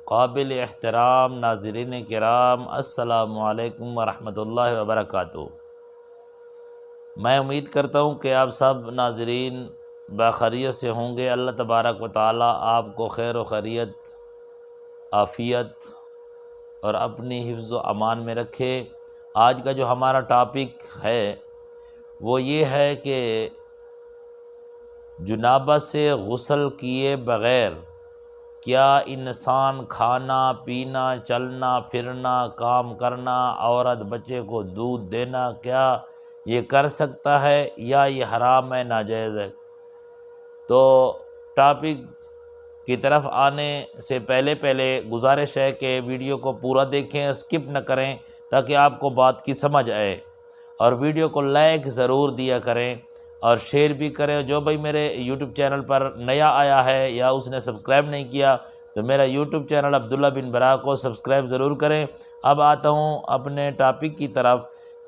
قابل احترام ناظرین کرام، السلام علیکم ورحمۃ اللہ وبرکاتہ۔ میں امید کرتا ہوں کہ آپ سب ناظرین بخیریت سے ہوں گے۔ اللہ تبارک و تعالیٰ آپ کو خیر و خیریت، عافیت اور اپنی حفظ و امان میں رکھے۔ آج کا جو ہمارا ٹاپک ہے وہ یہ ہے کہ جنابت سے غسل کیے بغیر کیا انسان کھانا پینا، چلنا پھرنا، کام کرنا، عورت بچے کو دودھ دینا، کیا یہ کر سکتا ہے یا یہ حرام ہے، ناجائز ہے؟ تو ٹاپک کی طرف آنے سے پہلے گزارش ہے کہ ویڈیو کو پورا دیکھیں، اسکپ نہ کریں تاکہ آپ کو بات کی سمجھ آئے، اور ویڈیو کو لائک ضرور دیا کریں اور شیئر بھی کریں۔ جو بھائی میرے یوٹیوب چینل پر نیا آیا ہے یا اس نے سبسکرائب نہیں کیا تو میرا یوٹیوب چینل عبداللہ بن برا کو سبسکرائب ضرور کریں۔ اب آتا ہوں اپنے ٹاپک کی طرف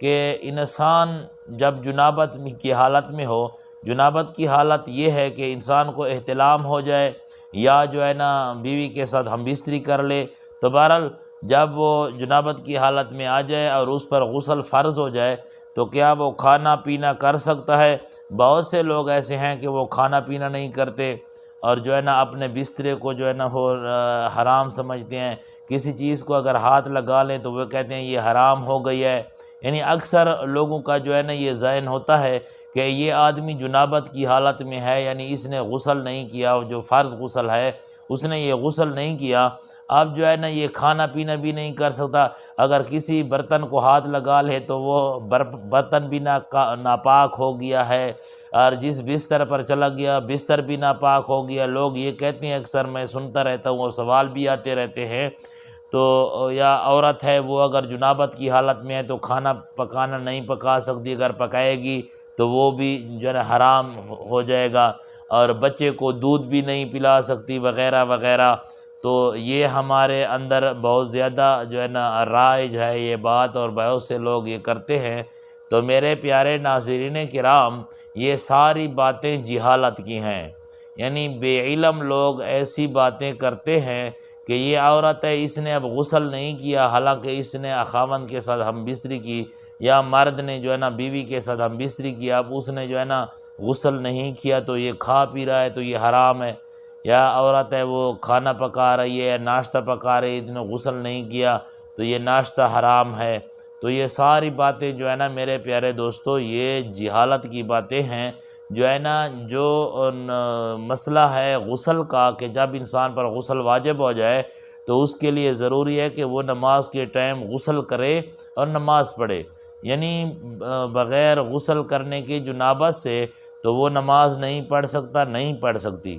کہ انسان جب جنابت کی حالت میں ہو، جنابت کی حالت یہ ہے کہ انسان کو احتلام ہو جائے یا جو ہے نا بیوی کے ساتھ ہم بستری کر لے، تو بہرحال جب وہ جنابت کی حالت میں آ جائے اور اس پر غسل فرض ہو جائے تو کیا وہ کھانا پینا کر سکتا ہے؟ بہت سے لوگ ایسے ہیں کہ وہ کھانا پینا نہیں کرتے اور جو ہے نا اپنے بسترے کو جو ہے نا وہ حرام سمجھتے ہیں۔ کسی چیز کو اگر ہاتھ لگا لیں تو وہ کہتے ہیں یہ حرام ہو گئی ہے۔ یعنی اکثر لوگوں کا جو ہے نا یہ ذہن ہوتا ہے کہ یہ آدمی جنابت کی حالت میں ہے، یعنی اس نے غسل نہیں کیا، جو فرض غسل ہے اس نے یہ غسل نہیں کیا، اب جو ہے نا یہ کھانا پینا بھی نہیں کر سکتا۔ اگر کسی برتن کو ہاتھ لگا لے تو وہ برتن بھی ناپاک ہو گیا ہے، اور جس بستر پر چلا گیا بستر بھی ناپاک ہو گیا۔ لوگ یہ کہتے ہیں، اکثر میں سنتا رہتا ہوں اور سوال بھی آتے رہتے ہیں، تو یا عورت ہے وہ اگر جنابت کی حالت میں ہے تو کھانا پکانا نہیں پکا سکتی، اگر پکائے گی تو وہ بھی جو ہے نا حرام ہو جائے گا، اور بچے کو دودھ بھی نہیں پلا سکتی وغیرہ وغیرہ۔ تو یہ ہمارے اندر بہت زیادہ جو ہے نا رائج ہے یہ بات، اور بہت سے لوگ یہ کرتے ہیں۔ تو میرے پیارے ناظرین کرام، یہ ساری باتیں جہالت کی ہیں، یعنی بے علم لوگ ایسی باتیں کرتے ہیں کہ یہ عورت ہے اس نے اب غسل نہیں کیا، حالانکہ اس نے خاوند کے ساتھ ہم بستری کی، یا مرد نے جو ہے نا بیوی کے ساتھ ہم بستری کیا، اب اس نے جو ہے نا غسل نہیں کیا تو یہ کھا پی رہا ہے تو یہ حرام ہے۔ یا عورت ہے وہ کھانا پکا رہی ہے، ناشتہ پکا رہی ہے، اس نے غسل نہیں کیا تو یہ ناشتہ حرام ہے۔ تو یہ ساری باتیں جو ہے نا میرے پیارے دوستو یہ جہالت کی باتیں ہیں، جو ہے نا جو مسئلہ ہے غسل کا، کہ جب انسان پر غسل واجب ہو جائے تو اس کے لیے ضروری ہے کہ وہ نماز کے ٹائم غسل کرے اور نماز پڑھے، یعنی بغیر غسل کرنے کی جنابت سے تو وہ نماز نہیں پڑھ سکتا، نہیں پڑھ سکتی،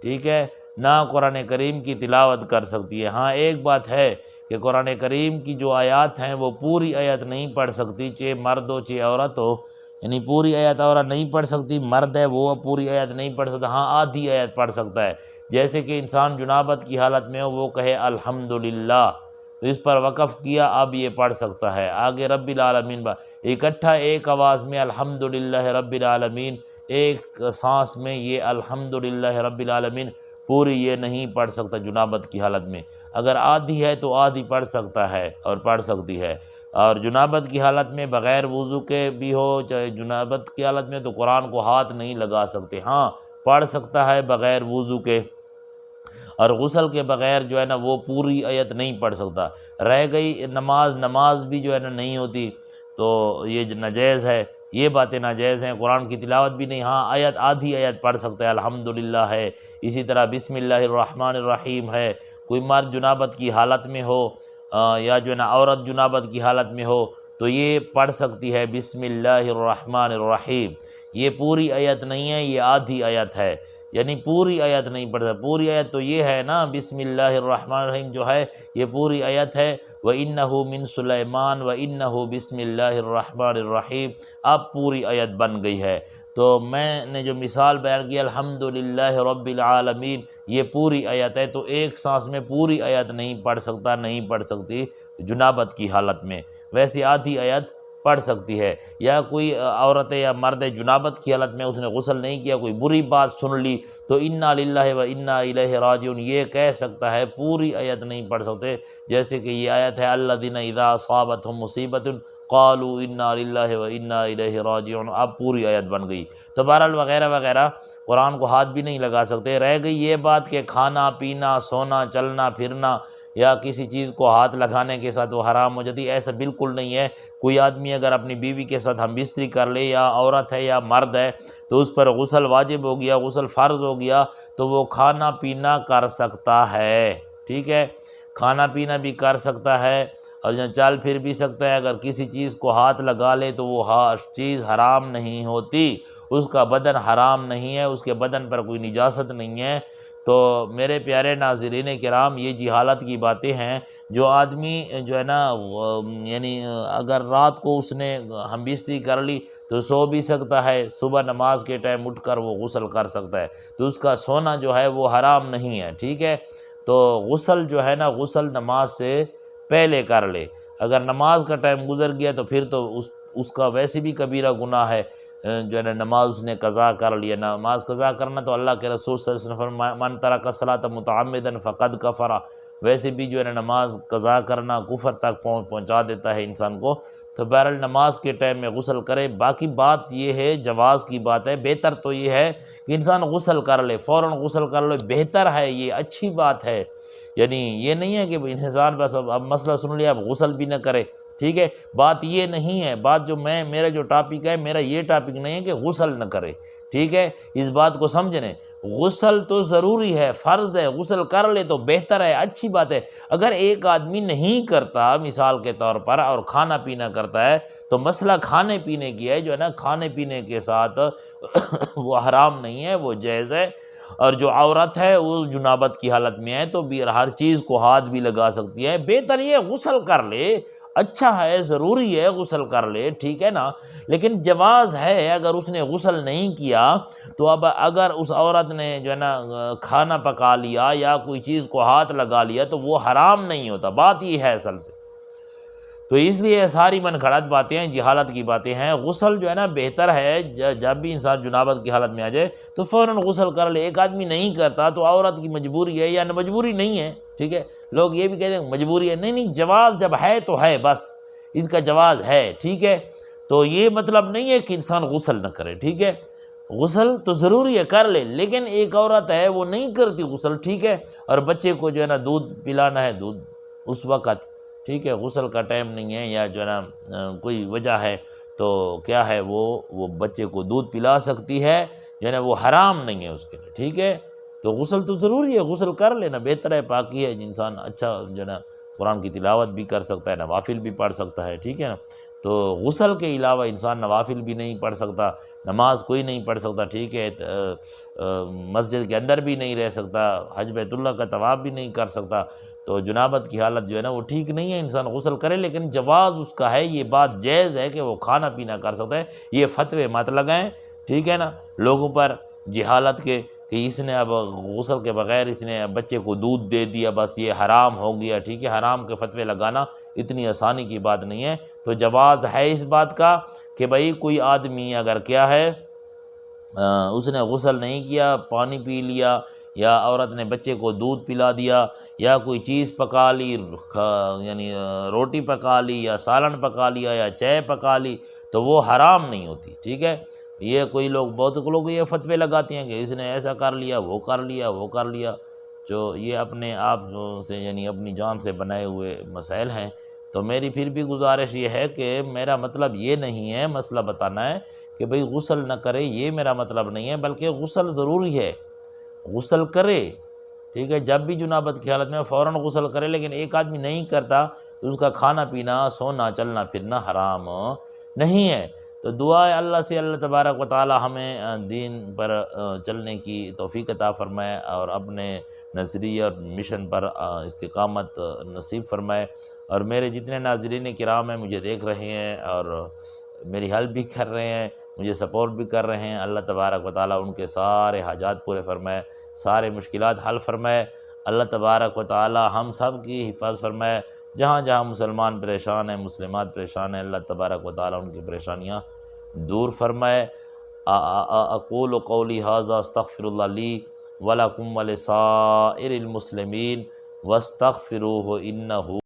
ٹھیک ہے، نہ قرآن کریم کی تلاوت کر سکتی ہے۔ ہاں ایک بات ہے کہ قرآن کریم کی جو آیات ہیں وہ پوری آیت نہیں پڑھ سکتی، چاہے مرد ہو چاہے عورت ہو، یعنی پوری آیت عورت نہیں پڑھ سکتی، مرد ہے وہ پوری آیت نہیں پڑھ سکتا، ہاں آدھی آیت پڑھ سکتا ہے۔ جیسے کہ انسان جنابت کی حالت میں ہو، وہ کہے الحمدللہ، تو اس پر وقف کیا، اب یہ پڑھ سکتا ہے۔ آگے رب العالمین اکٹھا ایک آواز میں الحمدللہ رب العالمین، ایک سانس میں یہ الحمدللہ رب العالمین پوری یہ نہیں پڑھ سکتا جنابت کی حالت میں۔ اگر آدھی ہے تو آدھی پڑھ سکتا ہے اور پڑھ سکتی ہے، اور جنابت کی حالت میں بغیر وضو کے بھی ہو، چاہے جنابت کی حالت میں تو قرآن کو ہاتھ نہیں لگا سکتے، ہاں پڑھ سکتا ہے بغیر وضو کے، اور غسل کے بغیر جو ہے نا وہ پوری آیت نہیں پڑھ سکتا۔ رہ گئی نماز بھی جو ہے نا نہیں ہوتی، تو یہ ناجائز ہے، یہ باتیں ناجائز ہیں۔ قرآن کی تلاوت بھی نہیں، ہاں آیت آدھی آیت پڑھ سکتا ہے، الحمدللہ ہے، اسی طرح بسم اللہ الرحمن الرحیم ہے۔ کوئی مرد جنابت کی حالت میں ہو یا جو ہے نا عورت جنابت کی حالت میں ہو تو یہ پڑھ سکتی ہے بسم اللہ الرحمن الرحیم، یہ پوری آیت نہیں ہے، یہ آدھی آیت ہے، یعنی پوری آیت نہیں پڑھ سکتا۔ پوری آیت تو یہ ہے نا، بسم اللہ الرحمن الرحیم جو ہے یہ پوری آیت ہے، وَإِنَّهُ مِن سُلَيْمَانَ وَإِنَّهُ بِسْمِ اللَّهِ الرَّحْمَنِ الرَّحِيمِ، اب پوری آیت بن گئی ہے۔ تو میں نے جو مثال بیان کی الحمدللہ رب العالمین، یہ پوری آیت ہے، تو ایک سانس میں پوری آیت نہیں پڑھ سکتا، نہیں پڑھ سکتی جنابت کی حالت میں۔ ویسے آدھی آیت پڑھ سکتی ہے، یا کوئی عورت یا مرد جنابت کی حالت میں اس نے غسل نہیں کیا، کوئی بری بات سن لی تو انا للہ و انا الیہ راجعون یہ کہہ سکتا ہے، پوری آیت نہیں پڑھ سکتے، جیسے کہ یہ آیت ہے الذین اذا اصابتہم مصیبۃ قالوا انا للہ و انا الیہ راجعون، اب پوری آیت بن گئی۔ تو بہرحال وغیرہ وغیرہ قرآن کو ہاتھ بھی نہیں لگا سکتے۔ رہ گئی یہ بات کہ کھانا پینا سونا چلنا پھرنا یا کسی چیز کو ہاتھ لگانے کے ساتھ وہ حرام ہو جاتی، ایسا بالکل نہیں ہے۔ کوئی آدمی اگر اپنی بیوی کے ساتھ ہم بستری کر لے، یا عورت ہے یا مرد ہے، تو اس پر غسل واجب ہو گیا، غسل فرض ہو گیا، تو وہ کھانا پینا کر سکتا ہے، ٹھیک ہے، کھانا پینا بھی کر سکتا ہے، اور چل پھر بھی سکتا ہے۔ اگر کسی چیز کو ہاتھ لگا لے تو وہ چیز حرام نہیں ہوتی، اس کا بدن حرام نہیں ہے، اس کے بدن پر کوئی نجاست نہیں ہے۔ تو میرے پیارے ناظرین کرام، یہ جہالت کی باتیں ہیں۔ جو آدمی جو ہے نا یعنی اگر رات کو اس نے ہم بستری کر لی تو سو بھی سکتا ہے، صبح نماز کے ٹائم اٹھ کر وہ غسل کر سکتا ہے، تو اس کا سونا جو ہے وہ حرام نہیں ہے، ٹھیک ہے۔ تو غسل جو ہے نا، غسل نماز سے پہلے کر لے۔ اگر نماز کا ٹائم گزر گیا تو پھر تو اس کا ویسے بھی کبیرہ گناہ ہے، جو ہے نا نماز اس نے قضا کر لیا۔ نماز قضا کرنا تو اللہ کے رسول صلی اللہ علیہ وسلم فرمایا من ترک الصلاۃ متعمدا فقد کفر، ویسے بھی جو ہے نا نماز قضا کرنا کفر تک پہنچا دیتا ہے انسان کو۔ تو بہرحال نماز کے ٹائم میں غسل کرے۔ باقی بات یہ ہے، جواز کی بات ہے، بہتر تو یہ ہے کہ انسان غسل کر لے، فوراً غسل کر لے، بہتر ہے، یہ اچھی بات ہے۔ یعنی یہ نہیں ہے کہ انسان بس اب مسئلہ سن لیا اب غسل بھی نہ کرے، ٹھیک ہے، بات یہ نہیں ہے۔ بات جو میرا جو ٹاپک ہے، میرا یہ ٹاپک نہیں ہے کہ غسل نہ کرے، ٹھیک ہے، اس بات کو سمجھنے۔ غسل تو ضروری ہے، فرض ہے، غسل کر لے تو بہتر ہے، اچھی بات ہے۔ اگر ایک آدمی نہیں کرتا مثال کے طور پر اور کھانا پینا کرتا ہے تو مسئلہ کھانے پینے کی ہے، جو ہے نا کھانے پینے کے ساتھ وہ حرام نہیں ہے، وہ جائز ہے۔ اور جو عورت ہے وہ جنابت کی حالت میں ہے تو بھی ہر چیز کو ہاتھ بھی لگا سکتی ہے، بہتر یہ غسل کر لے، اچھا ہے، ضروری ہے غسل کر لے، ٹھیک ہے نا۔ لیکن جواز ہے، اگر اس نے غسل نہیں کیا تو اب اگر اس عورت نے جو ہے نا کھانا پکا لیا یا کوئی چیز کو ہاتھ لگا لیا تو وہ حرام نہیں ہوتا، بات یہ ہے اصل سے۔ تو اس لیے ساری من گھڑت باتیں ہیں، جہالت کی باتیں ہیں۔ غسل جو ہے نا بہتر ہے، جب بھی انسان جنابت کی حالت میں آ جائے تو فوراً غسل کر لے۔ ایک آدمی نہیں کرتا تو عورت کی مجبوری ہے یا مجبوری نہیں ہے، ٹھیک ہے، لوگ یہ بھی کہتے ہیں مجبوری ہے، نہیں، جواز جب ہے تو ہے، بس اس کا جواز ہے، ٹھیک ہے۔ تو یہ مطلب نہیں ہے کہ انسان غسل نہ کرے، ٹھیک ہے، غسل تو ضروری ہے، کر لے۔ لیکن ایک عورت ہے وہ نہیں کرتی غسل، ٹھیک ہے، اور بچے کو جو ہے نا دودھ پلانا ہے، دودھ اس وقت، ٹھیک ہے، غسل کا ٹائم نہیں ہے یا جو ہے نا کوئی وجہ ہے تو کیا ہے، وہ بچے کو دودھ پلا سکتی ہے، جو ہے نا وہ حرام نہیں ہے اس کے لیے، ٹھیک ہے۔ تو غسل تو ضروری ہے، غسل کر لینا بہتر ہے، پاکی ہے، انسان اچھا جو ہے نا قرآن کی تلاوت بھی کر سکتا ہے، نوافل بھی پڑھ سکتا ہے، ٹھیک ہے نا۔ تو غسل کے علاوہ انسان نوافل بھی نہیں پڑھ سکتا، نماز کوئی نہیں پڑھ سکتا، ٹھیک ہے، مسجد کے اندر بھی نہیں رہ سکتا، حج بیت اللہ کا طواف بھی نہیں کر سکتا۔ تو جنابت کی حالت جو ہے نا وہ ٹھیک نہیں ہے، انسان غسل کرے، لیکن جواز اس کا ہے، یہ بات جائز ہے کہ وہ کھانا پینا کر سکتا ہے۔ یہ فتوے مت لگائیں، ٹھیک ہے نا، لوگوں پر جہالت کے کہ اس نے اب غسل کے بغیر اس نے بچے کو دودھ دے دیا، بس یہ حرام ہو گیا، ٹھیک ہے، حرام کے فتوے لگانا اتنی آسانی کی بات نہیں ہے۔ تو جواز ہے اس بات کا کہ بھئی کوئی آدمی اگر کیا ہے اس نے غسل نہیں کیا، پانی پی لیا، یا عورت نے بچے کو دودھ پلا دیا، یا کوئی چیز پکا لی، یعنی روٹی پکا لی یا سالن پکا لیا یا چائے پکا لی، تو وہ حرام نہیں ہوتی، ٹھیک ہے۔ یہ کوئی لوگ، بہت لوگ یہ فتوے لگاتے ہیں کہ اس نے ایسا کر لیا، وہ کر لیا، وہ کر لیا، جو یہ اپنے آپ سے یعنی اپنی جان سے بنائے ہوئے مسائل ہیں۔ تو میری پھر بھی گزارش یہ ہے کہ میرا مطلب یہ نہیں ہے مسئلہ بتانا ہے کہ بھئی غسل نہ کرے، یہ میرا مطلب نہیں ہے، بلکہ غسل ضروری ہے، غسل کرے، ٹھیک ہے، جب بھی جنابت کی حالت میں فوراً غسل کرے۔ لیکن ایک آدمی نہیں کرتا تو اس کا کھانا پینا سونا چلنا پھرنا حرام نہیں ہے۔ تو دعا ہے اللہ سے، اللہ تبارک و تعالی ہمیں دین پر چلنے کی توفیق عطا فرمائے اور اپنے نظریے اور مشن پر استقامت نصیب فرمائے۔ اور میرے جتنے ناظرین کرام ہیں مجھے دیکھ رہے ہیں اور میری ہیلپ بھی کر رہے ہیں، مجھے سپورٹ بھی کر رہے ہیں، اللہ تبارک و تعالی ان کے سارے حاجات پورے فرمائے، سارے مشکلات حل فرمائے۔ اللہ تبارک و تعالی ہم سب کی حفاظت فرمائے۔ جہاں جہاں مسلمان پریشان ہیں، مسلمات پریشان ہیں، اللہ تبارک و تعالیٰ ان کی پریشانیاں دور فرمائے۔ اقول قولی ھذا استغفر اللہ لی ولکم ولسائر المسلمین واستغفروہ انہ